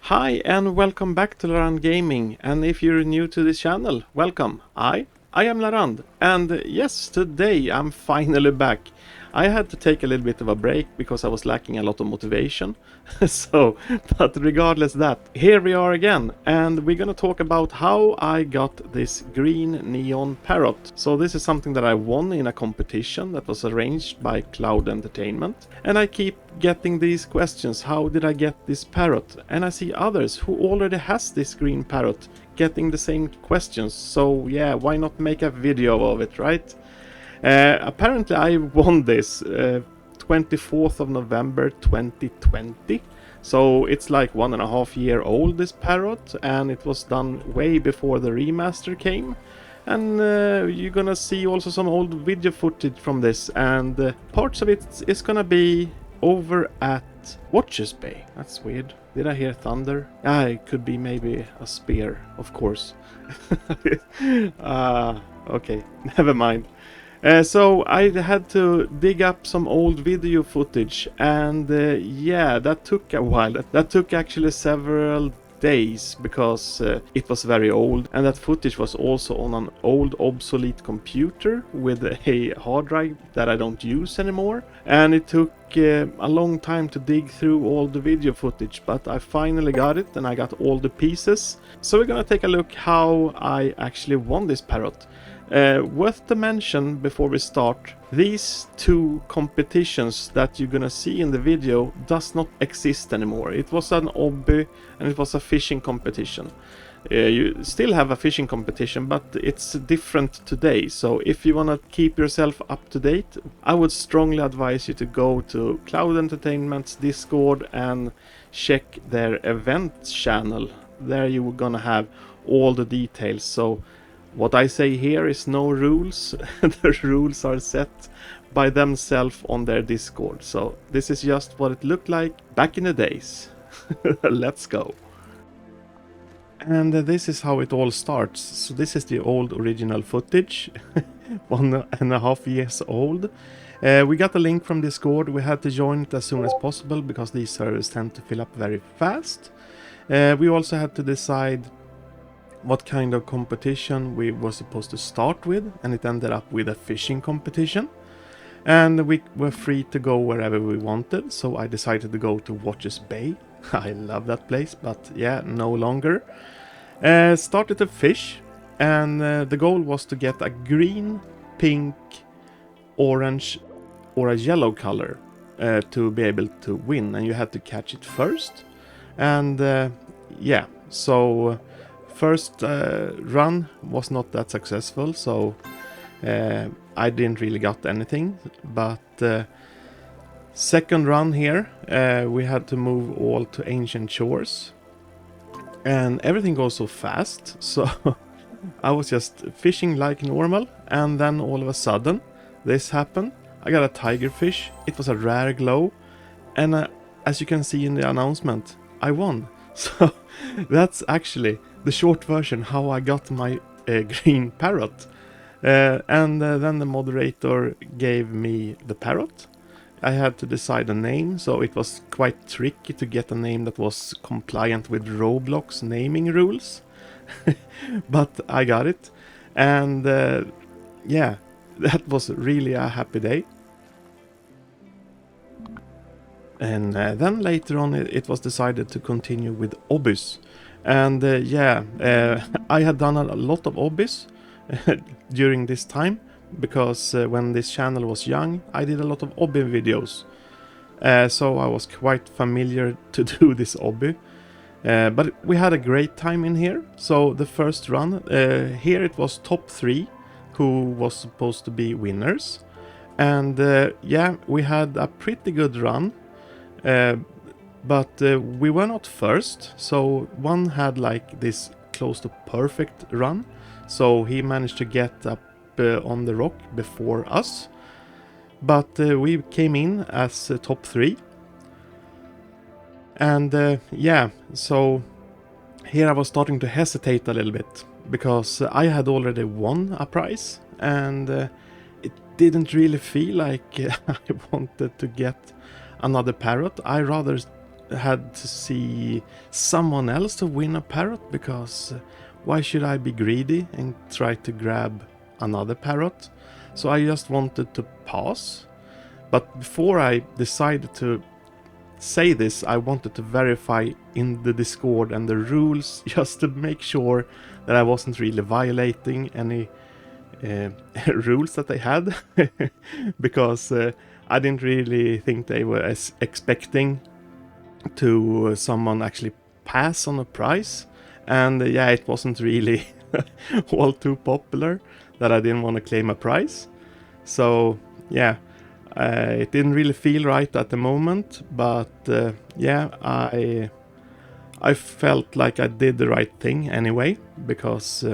Hi and welcome back to Larand Gaming, and if you're new to this channel, welcome. I am Larand, and yes, today I'm finally back. I had to take a little bit of a break because I was lacking a lot of motivation. But regardless that, here we are again, and we're gonna talk about how I got this green neon parrot. So this is something that I won in a competition that was arranged by Cloud Entertainment, and I keep getting these questions: how did I get this parrot? And I see others who already has this green parrot getting the same questions, so yeah, why not make a video of it, right? Apparently I won this 24th of November 2020, so it's like 1.5 year old, this parrot, and it was done way before the remaster came. And you're gonna see also some old video footage from this, and parts of it is gonna be over at Watches Bay. That's weird. Did I hear thunder? Ah, it could be maybe a spear, of course. Okay, never mind. So I had to dig up some old video footage, and yeah, that took a while. That took actually several days because it was very old, and that footage was also on an old obsolete computer with a hard drive that I don't use anymore, and it took a long time to dig through all the video footage, but I finally got it and I got all the pieces. So we're gonna take a look how I actually won this parrot. Worth to mention before we start, these two competitions that you're gonna see in the video does not exist anymore. It was an Obvi and it was a fishing competition. You still have a fishing competition, but it's different today. So if you wanna keep yourself up to date, I would strongly advise you to go to Cloud Entertainment's Discord and check their event channel. There you're gonna have all the details. So what I say here is no rules. The rules are set by themselves on their Discord. So this is just what it looked like back in the days. Let's go. And this is how it all starts. So this is the old original footage, 1.5 years old. We got a link from Discord. We had to join it as soon as possible because these servers tend to fill up very fast. We also had to decide what kind of competition we were supposed to start with, and it ended up with a fishing competition. And we were free to go wherever we wanted, so I decided to go to Watches Bay. I love that place, but yeah, no longer. Started to fish, and the goal was to get a green, pink, orange, or a yellow color to be able to win, and you had to catch it first. And yeah, so first run was not that successful, so I didn't really got anything. But second run here, we had to move all to ancient shores, and everything goes so fast. So I was just fishing like normal, and then all of a sudden this happened. I got a tigerfish. It was a rare glow, and as you can see in the announcement, I won. So that's actually the short version how I got my green parrot. And then the moderator gave me the parrot. I had to decide a name, so it was quite tricky to get a name that was compliant with Roblox naming rules. But I got it, and yeah, that was really a happy day. And then later on it was decided to continue with Obvis. And yeah, I had done a lot of Obvis during this time, because when this channel was young, I did a lot of Obvi videos. So I was quite familiar to do this Obvi. But we had a great time in here. So the first run, here it was top 3 who was supposed to be winners. And yeah, we had a pretty good run. But we were not first, so one had like this close to perfect run, so he managed to get up on the rock before us. But we came in as top 3. And yeah, so here I was starting to hesitate a little bit, because I had already won a prize, and it didn't really feel like I wanted to get another parrot. I rather had to see someone else to win a parrot, because why should I be greedy and try to grab another parrot? So I just wanted to pass. But before I decided to say this, I wanted to verify in the Discord and the rules, just to make sure that I wasn't really violating any rules that they had. Because I didn't really think they were expecting to someone actually pass on a prize. And yeah, it wasn't really all too popular that I didn't want to claim a prize. So yeah, it didn't really feel right at the moment, but yeah, I felt like I did the right thing anyway, because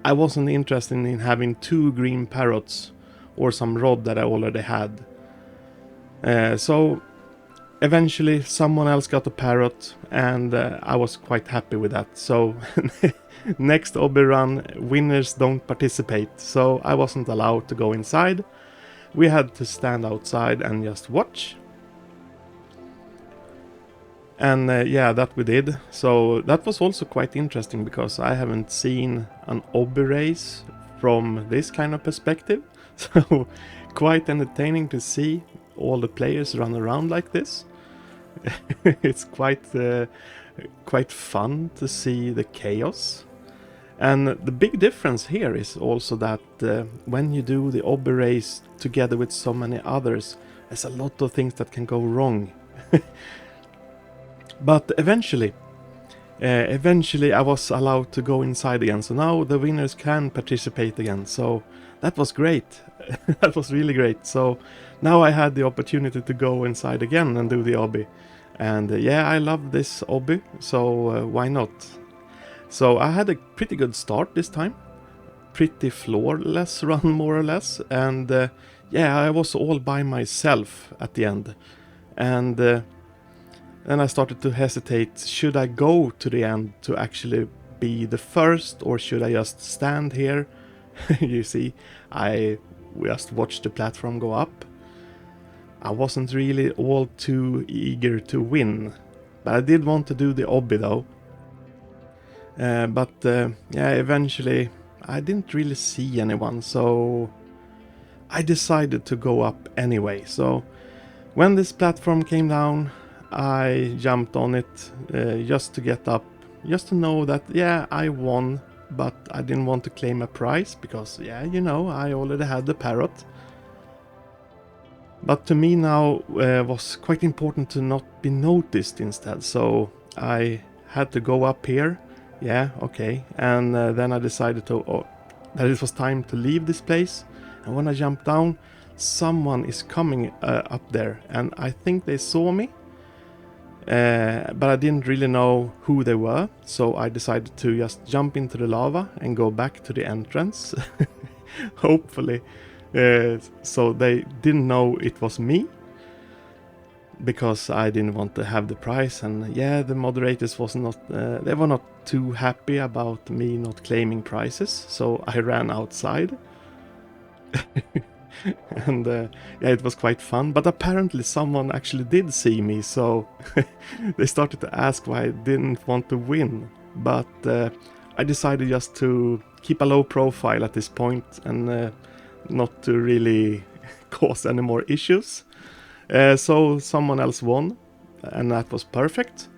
I wasn't interested in having 2 green parrots or some rod that I already had. So eventually someone else got a parrot, and I was quite happy with that. So next Obvi run, winners don't participate, so I wasn't allowed to go inside. We had to stand outside and just watch. And yeah, that we did. So that was also quite interesting, because I haven't seen an Obvi race from this kind of perspective. So quite entertaining to see all the players run around like this. It's quite fun to see the chaos. And the big difference here is also that when you do the Obvi race together with so many others, there's a lot of things that can go wrong. But eventually I was allowed to go inside again, so now the winners can participate again. So that was great. That was really great. So now I had the opportunity to go inside again and do the Obvi. And yeah, I love this Obvi, so why not? So I had a pretty good start this time. Pretty flawless run, more or less. And yeah, I was all by myself at the end. And then I started to hesitate. Should I go to the end to actually be the first, or should I just stand here? You see, I just watched the platform go up. I wasn't really all too eager to win, but I did want to do the Obvi though. But yeah, eventually I didn't really see anyone, so I decided to go up anyway. So when this platform came down, I jumped on it just to get up, just to know that yeah, I won, but I didn't want to claim a prize, because yeah, you know, I already had the parrot. But to me now was quite important to not be noticed instead, so I had to go up here. Yeah, okay. And then I decided that it was time to leave this place. And when I jumped down, someone is coming up there, and I think they saw me. But I didn't really know who they were, so I decided to just jump into the lava and go back to the entrance. Hopefully. So they didn't know it was me, because I didn't want to have the prize. And yeah, the moderators they were not too happy about me not claiming prizes, so I ran outside. And yeah, it was quite fun, but apparently someone actually did see me, so they started to ask why I didn't want to win. But I decided just to keep a low profile at this point, and not to really cause any more issues. So someone else won, and that was perfect.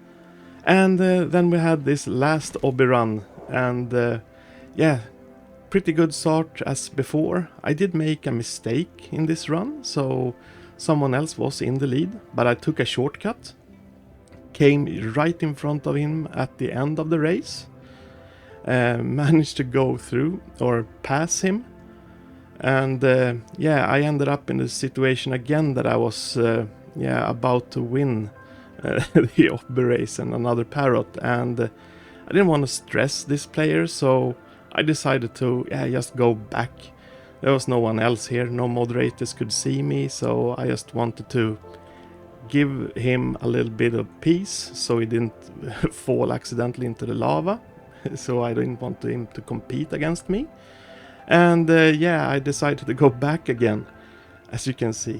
And then we had this last Obvi run, and yeah, pretty good start as before. I did make a mistake in this run, so someone else was in the lead, but I took a shortcut, came right in front of him at the end of the race, managed to go through or pass him. And yeah, I ended up in the situation again that I was yeah, about to win the Obvi race and another parrot, and I didn't want to stress this player, so I decided to just go back. There was no one else here, no moderators could see me, so I just wanted to give him a little bit of peace so he didn't fall accidentally into the lava. So I didn't want him to compete against me. And yeah, I decided to go back again. as you can see.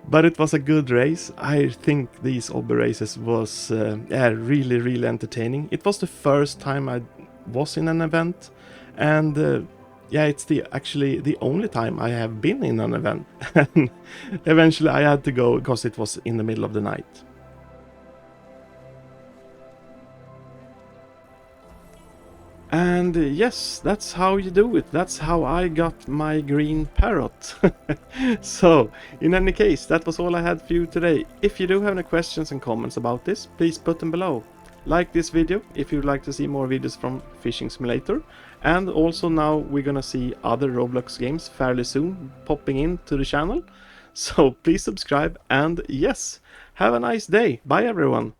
But it was a good race. I think these Obvi races was really, really entertaining. It was the first time I was in an event, and yeah, it's actually the only time I have been in an event. And eventually I had to go because it was in the middle of the night. And yes, that's how you do it. That's how I got my green parrot. So, in any case, that was all I had for you today. If you do have any questions and comments about this, please put them below. Like this video if you'd like to see more videos from Fishing Simulator. And also now we're gonna see other Roblox games fairly soon popping into the channel. So please subscribe, and yes, have a nice day. Bye everyone.